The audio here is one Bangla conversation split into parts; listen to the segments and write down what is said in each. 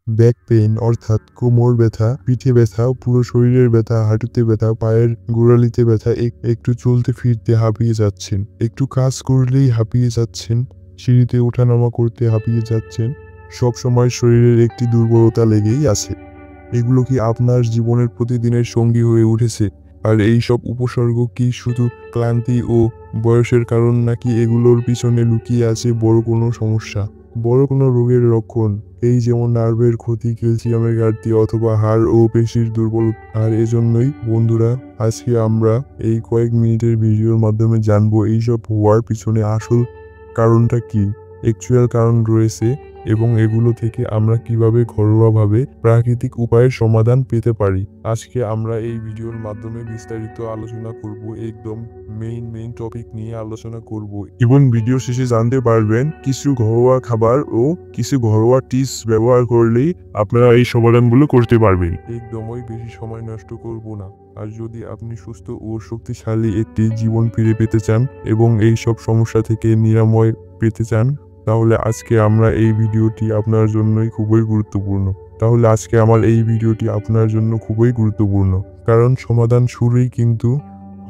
ব্যাক পেইন অর্থাৎ কোমর ব্যথা, পিঠে ব্যথা, পুরো শরীরের ব্যথা, হাঁটুতে ব্যথা, পায়ের গোড়ালিতে ব্যথা, একটু চলতে ফিরতে হাঁপিয়ে যাচ্ছেন, একটু কাজ করলেই হাঁপিয়ে যাচ্ছেন, সিঁড়িতে ওঠানামা করতে হাঁপিয়ে যাচ্ছেন, সব সময় শরীরের একটি দুর্বলতা লেগেই আছে। এগুলো কি আপনার জীবনের প্রতিদিনের সঙ্গী হয়ে উঠেছে? আর এই সব উপসর্গ কি শুধু ক্লান্তি ও বয়সের কারণ, নাকি এগুলোর পিছনে লুকিয়ে আছে বড় কোনো সমস্যা, বড় কোনো রোগের লক্ষণ? এই যেমন নার্ভের ক্ষতি, ক্যালসিয়ামের ঘাটতি অথবা হাড় ও পেশির দুর্বলতা। আর এজন্যই বন্ধুরা, আজকে আমরা এই কয়েক মিনিটের ভিডিওর মাধ্যমে জানবো এইসব হওয়ার পিছনে আসল কারণটা কি, অ্যাকচুয়াল কারণ রয়েছে, এবং এগুলো থেকে আমরা কিভাবে ঘরোয়াভাবে প্রাকৃতিক উপায়ে সমাধান পেতে পারি। আজকে আমরা এই ভিডিওর মাধ্যমে বিস্তারিত আলোচনা করব, একদম মেইন টপিক নিয়ে আলোচনা করব, এবং ভিডিও শেষে জানতে পারবেন কিছু ঘরোয়া খাবার ও কিছু ঘরোয়া টিপস ব্যবহার করলেই আপনারা এই সমাধানগুলো করতে পারবেন। একদমই বেশি সময় নষ্ট করব না। আর যদি আপনি সুস্থ ও শক্তিশালী একটি জীবন ফিরে পেতে চান এবং এই সব সমস্যা থেকে নিরাময় পেতে চান, তাহলে আজকে আমরা এই ভিডিওটি আপনার জন্যই খুবই গুরুত্বপূর্ণ। কারণ সমাধান শুরুই কিন্তু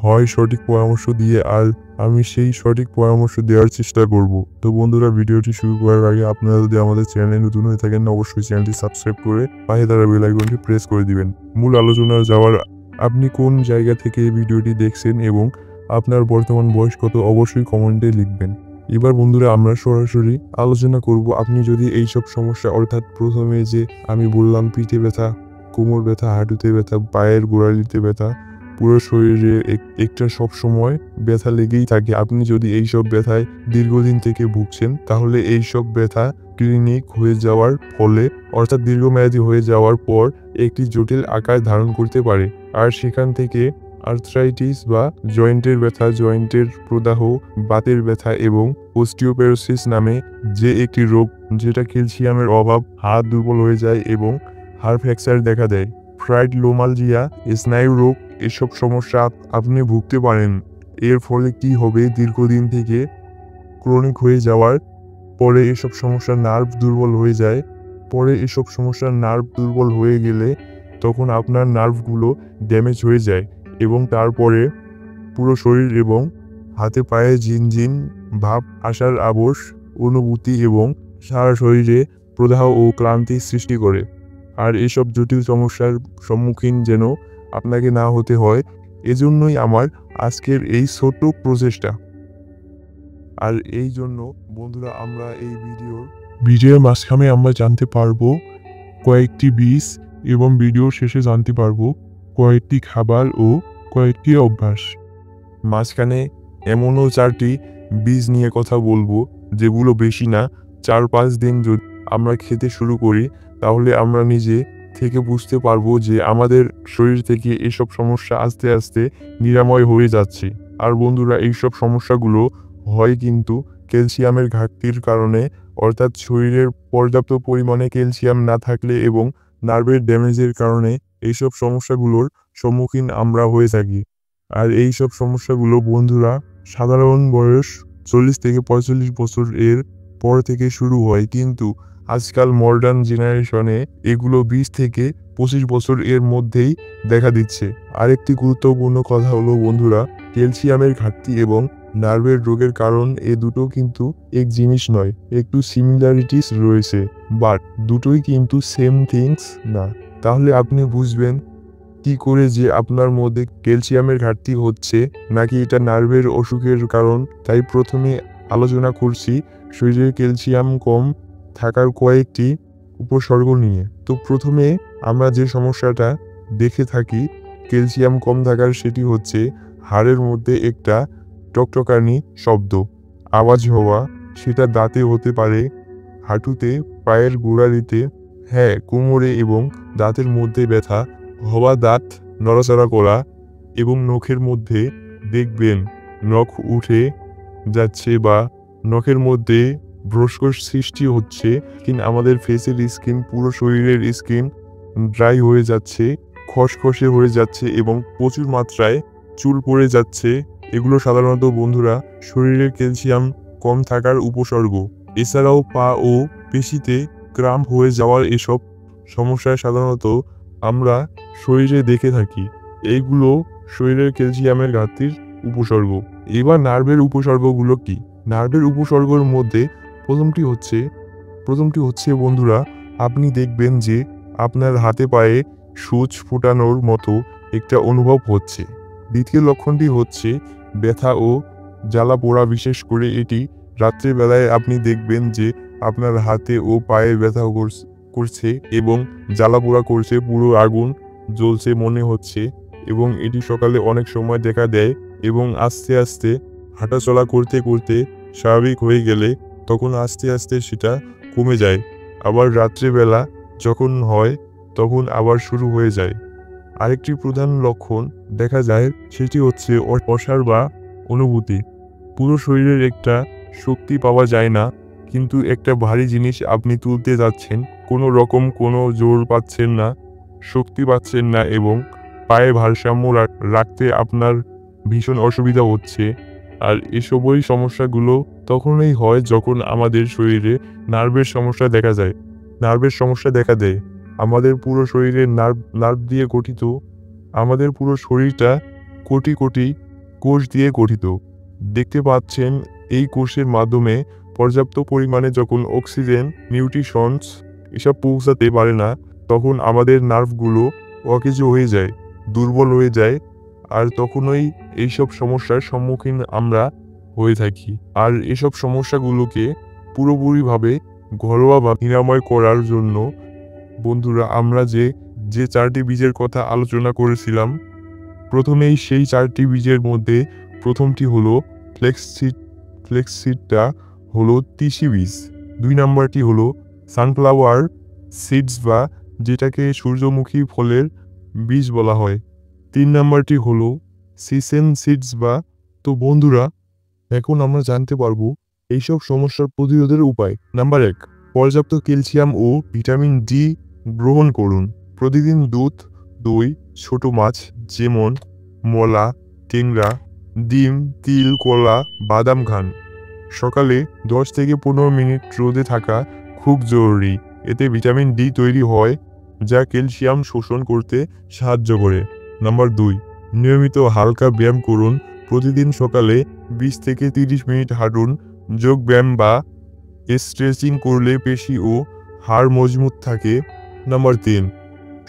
হয় সঠিক পরামর্শ দিয়ে, আর আমি সেই সঠিক পরামর্শ দেওয়ার চেষ্টা করব। তো বন্ধুরা, ভিডিওটি শুরু করার আগে আপনারা যদি আমাদের চ্যানেলে নতুন হয়ে থাকেন, অবশ্যই চ্যানেলটি সাবস্ক্রাইব করে পাশে থাকা বেল আইকনটি প্রেস করে দিবেন। মূল আলোচনায় যাওয়ার আপনি কোন জায়গা থেকে এই ভিডিওটি দেখছেন এবং আপনার বর্তমান বয়স কত, অবশ্যই কমেন্টে লিখবেন। এবার বন্ধুরা, আমরা সরাসরি আলোচনা করব। আপনি যদি এইসব সমস্যা, অর্থাৎ প্রথমে যে আমি বললাম পিঠে ব্যথা, কোমর ব্যথা, হাঁটুতে ব্যথা, পায়ের গোড়ালিতে ব্যথা, পুরো শরীরে একটা সব সময় ব্যথা লেগেই থাকে, আপনি যদি এইসব ব্যথায় দীর্ঘদিন থেকে ভুগছেন, তাহলে এইসব ব্যথা ক্লিনিক হয়ে যাওয়ার ফলে, অর্থাৎ দীর্ঘমেয়াদী হয়ে যাওয়ার পর একটি জটিল আকার ধারণ করতে পারে। আর সেখান থেকে আর্থ্রাইটিস বা জয়েন্টের ব্যথা, জয়েন্টের প্রদাহ, বাতের ব্যথা এবং অস্টিওপোরোসিস নামে যে একটি রোগ, যেটা ক্যালসিয়ামের অভাব, হাড় দুর্বল হয়ে যায় এবং হাড় ফ্র্যাকচার দেখা দেয়, ফাইব্রোমাইয়ালজিয়া, স্নায়ু রোগ, এসব সমস্যা আপনি ভুগতে পারেন। এর ফলে কি হবে, দীর্ঘদিন থেকে ক্রনিক হয়ে যাওয়ার পরে এসব সমস্যা নার্ভ দুর্বল হয়ে যায়। দুর্বল হয়ে গেলে তখন আপনার নার্ভগুলো ড্যামেজ হয়ে যায় এবং তারপরে পুরো শরীর এবং হাতে পায়ে ঝিনঝিন ভাব আসার আবশ অনুভূতি এবং সারা শরীরে প্রদাহ ও ক্লান্তি সৃষ্টি করে। আর এসব জটিল সমস্যার সম্মুখীন যেন আপনাকে না হতে হয়, এজন্যই আমার আজকের এই ছোট্ট প্রচেষ্টা। আর এই জন্য বন্ধুরা, আমরা এই ভিডিওর মাঝখানে আমরা জানতে পারবো কয়েকটি বীজ, এবং ভিডিওর শেষে জানতে পারবো কয়েকটি খাবার ও কয়েকটি অভ্যাস। মাঝখানে এমনও 4টি বীজ নিয়ে কথা বলবো, যেগুলো বেশি না 4-5 দিন যদি আমরা খেতে শুরু করি, তাহলে আমরা নিজে থেকে বুঝতে পারবো যে আমাদের শরীর থেকে এসব সমস্যা আস্তে আস্তে নিরাময় হয়ে যাচ্ছে। আর বন্ধুরা, এইসব সমস্যাগুলো হয় কিন্তু ক্যালসিয়ামের ঘাটতির কারণে, অর্থাৎ শরীরের পর্যাপ্ত পরিমাণে ক্যালসিয়াম না থাকলে এবং নার্ভের ড্যামেজের কারণে এইসব সমস্যাগুলোর সম্মুখীন আমরা হয়ে থাকি। আর এই সব সমস্যাগুলো বন্ধুরা সাধারণ বয়স 40 থেকে 45 বছর এর পর থেকে শুরু হয়, কিন্তু আজকাল মডার্ন জেনারেশনে এগুলো 20 থেকে 25 বছর এর মধ্যেই দেখা দিচ্ছে। আরেকটি গুরুত্বপূর্ণ কথা হলো বন্ধুরা, ক্যালসিয়ামের ঘাটতি এবং নার্ভের রোগের কারণ, এ দুটো কিন্তু এক জিনিস নয়। একটু সিমিলারিটিস রয়েছে, বাট দুটোই কিন্তু সেম থিংস না। তাহলে আপনি বুঝবেন কি করে যে আপনার মধ্যে ক্যালসিয়ামের ঘাটতি হচ্ছে নাকি এটা নার্ভের অসুখের কারণ। তাই প্রথমে আলোচনা করছি শরীরে ক্যালসিয়াম কম থাকার কয়েকটি উপসর্গ নিয়ে। তো প্রথমে আমরা যে সমস্যাটা দেখে থাকি ক্যালসিয়াম কম থাকার, সেটি হচ্ছে হাড়ের মধ্যে একটা টকটকানি শব্দ, আওয়াজ হওয়া, সেটা দাঁতে হতে পারে, হাঁটুতে, পায়ের গোড়ালিতে, হ্যাঁ কোমরে এবং দাঁতের মধ্যে ব্যথা হওয়া, দাঁত নড়াচড়া করা এবং নখের মধ্যে দেখবেন নখ উঠে যাচ্ছে বা নখের মধ্যে ভ্রস্কর সৃষ্টি হচ্ছে। কিন্তু আমাদের ফেসের স্কিন, পুরো শরীরের স্কিন ড্রাই হয়ে যাচ্ছে, খসখসে হয়ে যাচ্ছে এবং প্রচুর মাত্রায় চুল পড়ে যাচ্ছে। এগুলো সাধারণত বন্ধুরা শরীরের ক্যালসিয়াম কম থাকার উপসর্গ। এছাড়াও পা ও পেশিতে ক্রাম্প হয়ে যাওয়ার এসব সমস্যা সাধারণত আমরা শরীরে দেখে থাকি। এইগুলো শরীরের ক্যালসিয়ামের ঘাটতির উপসর্গ। এবার নার্ভের উপসর্গগুলো কি? নার্ভের উপসর্গের মধ্যে প্রথমটি হচ্ছে বন্ধুরা, আপনি দেখবেন যে আপনার হাতে পায়ে সূচ ফোটানোর মতো একটা অনুভব হচ্ছে। দ্বিতীয় লক্ষণটি হচ্ছে ব্যথা ও জ্বালা পোড়া, বিশেষ করে এটি রাত্রেবেলায় আপনি দেখবেন যে আপনার হাতে ও পায়ে ব্যথা করছে এবং জ্বালা পোড়া করছে, পুরো আগুন জ্বলছে মনে হচ্ছে, এবং এটি সকালে অনেক সময় দেখা দেয় এবং আস্তে আস্তে হাঁটাচলা করতে করতে স্বাভাবিক হয়ে গেলে তখন আস্তে আস্তে সেটা কমে যায়। আবার রাত্রেবেলা যখন হয় তখন আবার শুরু হয়ে যায়। আরেকটি প্রধান লক্ষণ দেখা যায় সেটি হচ্ছে অসাড় বা অনুভূতি। পুরো শরীরের একটা শক্তি পাওয়া যায় না, কিন্তু একটা ভারী জিনিস আপনি তুলতে যাচ্ছেন, কোনো রকম কোনো জোর পাচ্ছেন না, শক্তি পাচ্ছেন না এবং পায়ে ভারসাম্য রাখতে আপনার ভীষণ অসুবিধা হচ্ছে। আর এসবই সমস্যাগুলো তখনই হয় যখন আমাদের শরীরে নার্ভের সমস্যা দেখা দেয়। আমাদের পুরো শরীরের নার্ভ দিয়ে গঠিত। আমাদের পুরো শরীরটা কোটি কোটি কোষ দিয়ে গঠিত। দেখতে পাচ্ছেন এই কোষের মাধ্যমে পর্যাপ্ত পরিমাণে যখন অক্সিজেন, নিউট্রিশনস এসব পৌঁছাতে পারে না, তখন আমাদের নার্ভগুলো অকেজো হয়ে যায়, দুর্বল হয়ে যায়, আর তখনই এইসব সমস্যার সম্মুখীন আমরা হয়ে থাকি। আর এসব সমস্যাগুলোকে পুরোপুরিভাবে ঘরোয়াভাবে নিরাময় করার জন্য বন্ধুরা আমরা যে 4টি বীজের কথা আলোচনা করেছিলাম, প্রথমেই সেই 4টি বীজের মধ্যে প্রথমটি হলো ফ্লেক্সসিডটা হলো তিসি বীজ। 2 নম্বরটি হলো সানফ্লাওয়ার সিডস বা যেটাকে সূর্যমুখী ফলের বীজ বলা হয়। 3 নম্বরটি হলো সিসেম সিডস বা। তো বন্ধুরা, এখন আমরা জানতে পারবো এইসব সমস্যার প্রতিরোধের উপায়। নাম্বার 1, পর্যাপ্ত ক্যালসিয়াম ও ভিটামিন ডি গ্রহণ করুন। প্রতিদিন দুধ, দই, ছোট মাছ যেমন মলা, টেংরা, ডিম, তিল, কলা, বাদাম খান। সকালে 10 থেকে 15 মিনিট রোদে থাকা খুব জরুরি। এতে ভিটামিন ডি তৈরি হয়, যা ক্যালসিয়াম শোষণ করতে সাহায্য করে। নাম্বার 2, নিয়মিত হালকা ব্যায়াম করুন। প্রতিদিন সকালে 20 থেকে 30 মিনিট হাঁটুন। যোগ ব্যায়াম বা স্ট্রেচিং করলে পেশি ও হাড় মজবুত থাকে। নাম্বার 3,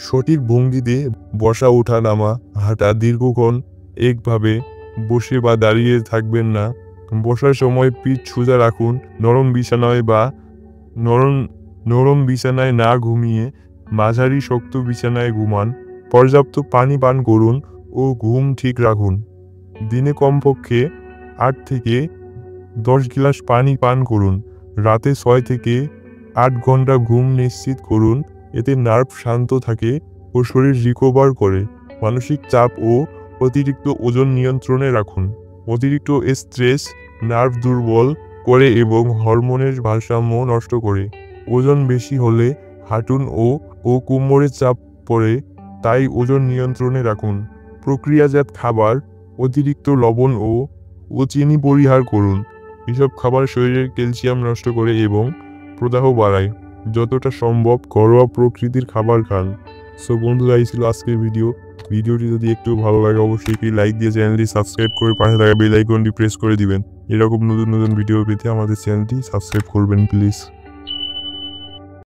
সঠিক ভঙ্গিতে বসা, ওঠা, নামা, হাঁটা। দীর্ঘক্ষণ একভাবে বসে বা দাঁড়িয়ে থাকবেন না। বসার সময় পিঠ সোজা রাখুন। নরম বিছানায় না ঘুমিয়ে মাঝারি শক্ত বিছানায় ঘুমান। পর্যাপ্ত পানি পান করুন ও ঘুম ঠিক রাখুন। দিনে কমপক্ষে 8 থেকে 10 গ্লাস পানি পান করুন। রাতে 6 থেকে 8 ঘন্টা ঘুম নিশ্চিত করুন। এতে নার্ভ শান্ত থাকে ও শরীর রিকভার করে। মানসিক চাপ ও অতিরিক্ত ওজন নিয়ন্ত্রণে রাখুন। অতিরিক্ত স্ট্রেস নার্ভ দুর্বল করে এবং হরমোনের ভারসাম্য নষ্ট করে। ওজন বেশি হলে হাঁটুন ও কোমরে চাপ পড়ে, তাই ওজন নিয়ন্ত্রণে রাখুন। প্রক্রিয়াজাত খাবার, অতিরিক্ত লবণ ও চিনি পরিহার করুন। এসব খাবার শরীরের ক্যালসিয়াম নষ্ট করে এবং প্রদাহ বাড়ায়। যতটা সম্ভব ঘরোয়া প্রকৃতির খাবার খান। সো বন্ধুরা, এই ছিল আজকের ভিডিওটি যদি একটু ভালো লাগে অবশ্যই একটি লাইক দিয়ে চ্যানেলটি সাবস্ক্রাইব করে পাশে থাকা বেল আইকনটি প্রেস করে দিবেন। এরকম নতুন নতুন ভিডিও পেতে আমাদের চ্যানেলটি সাবস্ক্রাইব করবেন প্লিজ।